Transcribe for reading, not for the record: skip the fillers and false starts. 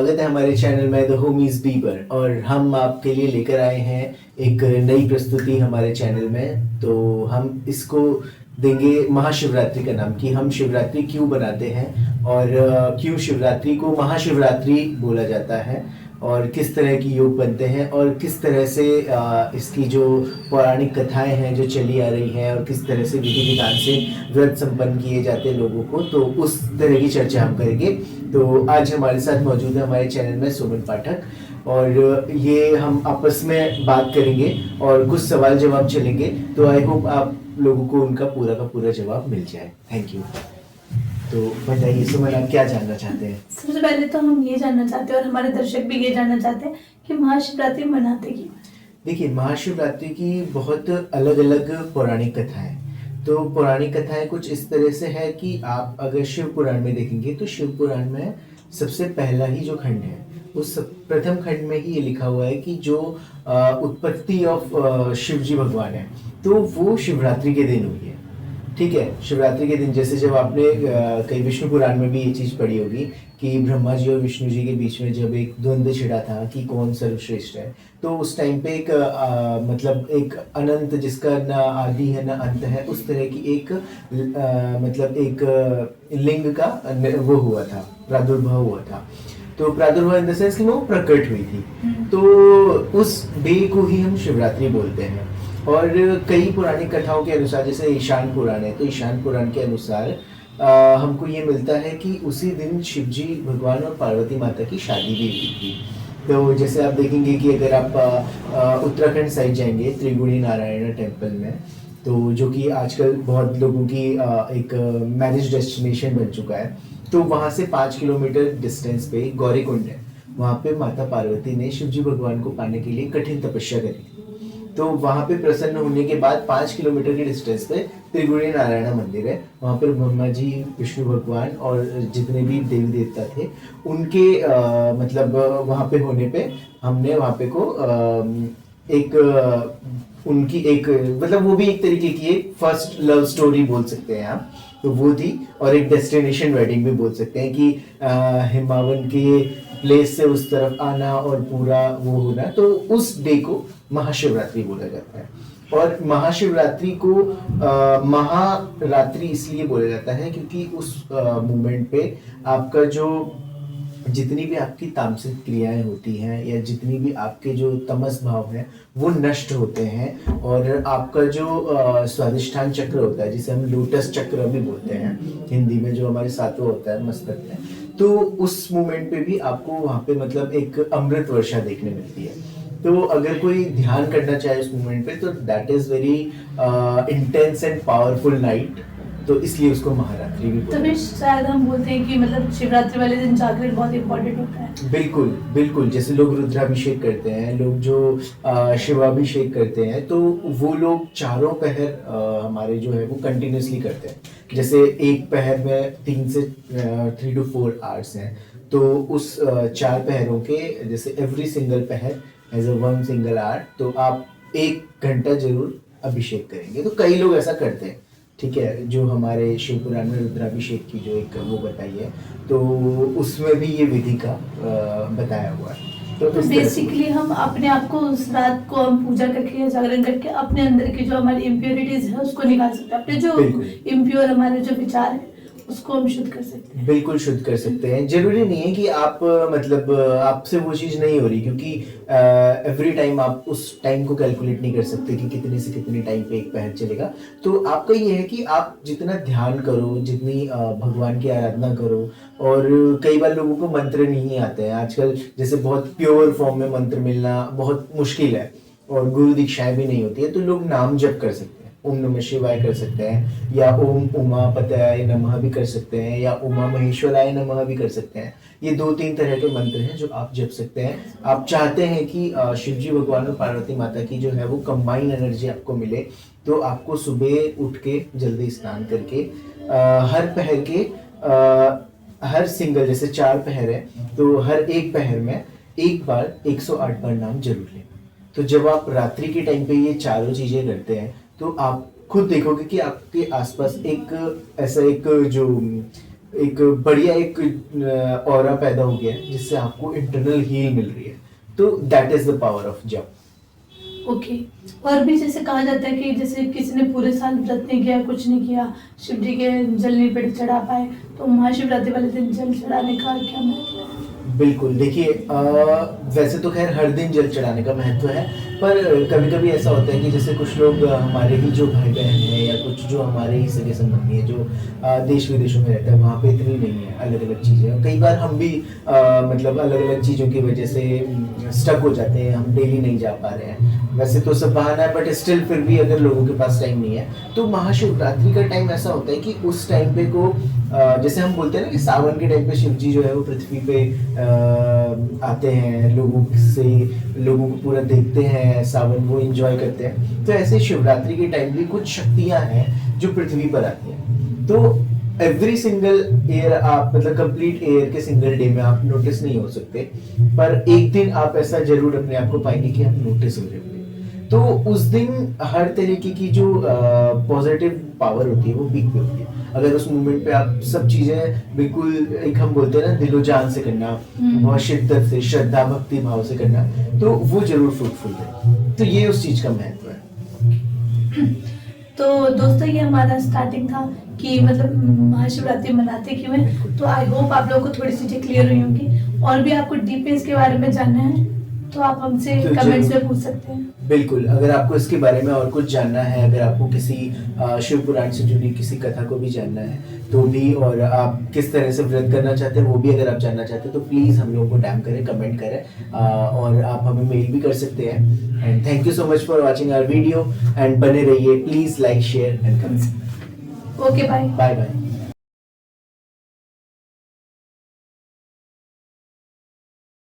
स्वागत है हमारे चैनल में द होमीज बी पर। और हम आपके लिए लेकर आए हैं एक नई प्रस्तुति हमारे चैनल में। तो हम इसको देंगे महाशिवरात्रि का नाम, कि हम शिवरात्रि क्यों बनाते हैं और क्यों शिवरात्रि को महाशिवरात्रि बोला जाता है और किस तरह की योग बनते हैं और किस तरह से इसकी जो पौराणिक कथाएं हैं जो चली आ रही हैं और किस तरह से विधि विधान से व्रत संपन्न किए जाते हैं लोगों को, तो उस तरह की चर्चा हम करेंगे। तो आज हमारे साथ मौजूद है हमारे चैनल में सुमन पाठक, और ये हम आपस में बात करेंगे और कुछ सवाल जवाब चलेंगे। तो आई होप आप लोगों को उनका पूरा का पूरा जवाब मिल जाए। Thank you. तो बताइए सुमन, आप क्या जानना चाहते हैं? सबसे पहले तो हम ये जानना चाहते हैं और हमारे दर्शक भी ये जानना चाहते हैं कि महाशिवरात्रि मनाते क्यों? देखिए, महाशिवरात्रि की बहुत अलग अलग पौराणिक कथाएं। तो पौराणिक कथाएं कुछ इस तरह से है कि आप अगर शिव पुराण में देखेंगे तो शिव पुराण में सबसे पहला ही जो खंड है उस प्रथम खंड में ही ये लिखा हुआ है कि जो उत्पत्ति ऑफ शिव जी भगवान है तो वो शिवरात्रि के दिन हुई है। ठीक है, शिवरात्रि के दिन, जैसे जब आपने कई विष्णु पुराण में भी ये चीज पढ़ी होगी कि ब्रह्मा जी और विष्णु जी के बीच में जब एक द्वंद्व छिड़ा था कि कौन सर्वश्रेष्ठ है, तो उस टाइम पे एक मतलब एक अनंत जिसका ना आदि है ना अंत है, उस तरह की एक मतलब एक लिंग का वो हुआ था, प्रादुर्भाव हुआ था। तो प्रादुर्भाव इन द सेंस कि वो प्रकट हुई थी। तो उस डे को ही हम शिवरात्रि बोलते हैं। और कई पौराणिक कथाओं के अनुसार, जैसे ईशान पुराण है, तो ईशान पुराण के अनुसार हमको ये मिलता है कि उसी दिन शिवजी भगवान और पार्वती माता की शादी भी हुई थी। तो जैसे आप देखेंगे कि अगर आप उत्तराखंड साइड जाएंगे त्रिगुणी नारायण टेम्पल में, तो जो कि आजकल बहुत लोगों की एक मैरिज डेस्टिनेशन बन चुका है, तो वहाँ से 5 किलोमीटर डिस्टेंस पे गौरीकुंड है। वहाँ पे माता पार्वती ने शिवजी भगवान को पाने के लिए कठिन तपस्या करी थी। तो वहाँ पे प्रसन्न होने के बाद 5 किलोमीटर के डिस्टेंस पे त्रिगुणी नारायण मंदिर है। वहाँ पर ब्रह्मा जी, विष्णु भगवान और जितने भी देवी देवता थे उनके मतलब वहाँ पे होने पे हमने वहाँ पे को एक उनकी एक मतलब वो भी एक तरीके की एक फर्स्ट लव स्टोरी बोल सकते हैं आप, तो वो थी। और एक डेस्टिनेशन वेडिंग भी बोल सकते हैं कि हिमावन के प्लेस से उस तरफ आना और पूरा वो होना, तो उस डे को महाशिवरात्रि बोला जाता है। और महाशिवरात्रि को महारात्रि इसलिए बोला जाता है क्योंकि उस मोमेंट पे आपका जो जितनी भी आपकी तामसिक क्रियाएं होती हैं या जितनी भी आपके जो तमस भाव हैं वो नष्ट होते हैं, और आपका जो स्वादिष्ठान चक्र होता है जिसे हम लोटस चक्र भी बोलते हैं हिंदी में, जो हमारे सातों होता है मस्तक में, तो उस मोमेंट पे भी आपको वहाँ पे मतलब एक अमृत वर्षा देखने मिलती है। तो अगर कोई ध्यान करना चाहे उस मोमेंट पे तो that is very intense and powerful night, तो इसलिए उसको महारात्रि भी बोलते हैं। तभी शायद हम बोलते हैं कि मतलब शिवरात्रि वाले दिन जागरण बहुत इंपॉर्टेंट होता है। बिल्कुल बिल्कुल, जैसे लोग रुद्राभिषेक करते हैं, लोग जो शिवाभिषेक करते हैं, तो वो लोग चारों पहर हमारे जो है वो कंटिन्यूसली करते हैं। जैसे एक पहर में 3 to 4 आवर्स हैं, तो उस 4 पहरों के जैसे एवरी सिंगल पहर एज अ 1 सिंगल आवर, तो आप 1 घंटा जरूर अभिषेक करेंगे। तो कई लोग ऐसा करते हैं, ठीक है, जो हमारे शिव पुराण में रुद्राभिषेक की जो एक वो बताई है, तो उसमें भी ये विधि का बताया हुआ है। तो बेसिकली हम अपने आप को उस रात को हम पूजा करके जागरण करके अपने अंदर की जो हमारी इम्प्योरिटीज है उसको निकाल सकते हैं। अपने जो इम्प्योर हमारे जो विचार है उसको हम शुद्ध कर सकते हैं। बिल्कुल शुद्ध कर सकते हैं। जरूरी नहीं है कि आप मतलब आपसे वो चीज नहीं हो रही, क्योंकि एवरी टाइम आप उस टाइम को कैलकुलेट नहीं कर सकते कि कितने से कितने टाइम पे एक पहर चलेगा। तो आपका ये है कि आप जितना ध्यान करो, जितनी भगवान की आराधना करो। और कई बार लोगों को मंत्र नहीं आते हैं आजकल, जैसे बहुत प्योर फॉर्म में मंत्र मिलना बहुत मुश्किल है और गुरु दीक्षाएं भी नहीं होती है, तो लोग नाम जप कर सकते हैं। ओम नमः शिवाय कर सकते हैं, या ओम उमापतये नमः भी कर सकते हैं, या उमा महेश्वराय नमः भी कर सकते हैं। ये 2-3 तरह के मंत्र हैं जो आप जप सकते हैं। आप चाहते हैं कि शिवजी भगवान और पार्वती माता की जो है वो कंबाइन एनर्जी आपको मिले, तो आपको सुबह उठ के जल्दी स्नान करके हर पहर के हर सिंगल, जैसे 4 पहर है तो हर एक पहर में एक बार 108 बार नाम जरूर लें। तो जब आप रात्रि के टाइम पे ये चारों चीजें करते हैं तो आप खुद देखोगे कि आपके आसपास एक ऐसा एक जो एक बढ़िया एक ऑरा पैदा हो गया है जिससे आपको इंटरनल हील मिल रही है। तो that is the power of जप। ओके। और भी जैसे कहा जाता है कि जैसे किसी ने पूरे साल व्रत नहीं किया, कुछ नहीं किया, शिव जी के जल नहीं पे चढ़ा पाए, तो महाशिवरात्रि वाले दिन जल चढ़ाने का क्या महत्व है? बिल्कुल, देखिए वैसे तो खैर हर दिन जल चढ़ाने का महत्व है, पर कभी कभी ऐसा होता है कि जैसे कुछ लोग हमारे ही जो भाई बहन हैं या कुछ जो हमारे ही सगे संबंधी है जो देश विदेशों में रहता है, वहाँ पे इतनी नहीं है, अलग अलग चीज़ें हैं। कई बार हम भी मतलब अलग अलग चीज़ों की वजह से स्टक हो जाते हैं, हम डेली नहीं जा पा रहे हैं। वैसे तो सब बहाना है, बट स्टिल फिर भी अगर लोगों के पास टाइम नहीं है तो महाशिवरात्रि का टाइम ऐसा होता है कि उस टाइम पे को जैसे हम बोलते हैं ना कि सावन के टाइम पे शिव जी जो है वो पृथ्वी पे आते हैं, लोगों को पूरा देखते हैं, सावन वो एंजॉय करते हैं। तो ऐसे शिवरात्रि के टाइम भी कुछ शक्तियां हैं जो पृथ्वी पर आती हैं। तो एवरी सिंगल ईयर आप मतलब कंप्लीट ईयर के सिंगल डे में आप नोटिस नहीं हो सकते, पर एक दिन आप ऐसा जरूर अपने आप को पाएंगे कि आप नोटिस हो जाएंगे। तो उस दिन हर तरीके की जो पॉजिटिव पावर होती है वो पीक पे होती है। अगर उस मोमेंट पे आप सब चीजें बिल्कुल एक हम बोलते हैं ना दिलो जान से करना, बहुत शिद्दत से, श्रद्धा भक्ति भाव से करना, तो वो जरूर फ्रूटफुल है। तो ये उस चीज का महत्व है। तो दोस्तों ये हमारा स्टार्टिंग था कि मतलब महाशिवरात्रि मनाते क्यों है। तो आई होप आप लोगों को थोड़ी चीजें क्लियर हुई होंगी। और भी आपको डीप इसके बारे में जानना है तो आप हमसे तो कमेंट्स में पूछ सकते हैं। बिल्कुल, अगर आपको इसके बारे में और कुछ जानना है, अगर आपको किसी शिव पुराण से जुड़ी किसी कथा को भी जानना है तो भी, और आप किस तरह से व्रत करना चाहते हैं वो भी अगर आप जानना चाहते हैं तो प्लीज़ हम लोगों को डैम करें, कमेंट करें, और आप हमें मेल भी कर सकते हैं। And thank you so much for watching our video and बने रहिए, please like share and comment. Okay bye bye bye.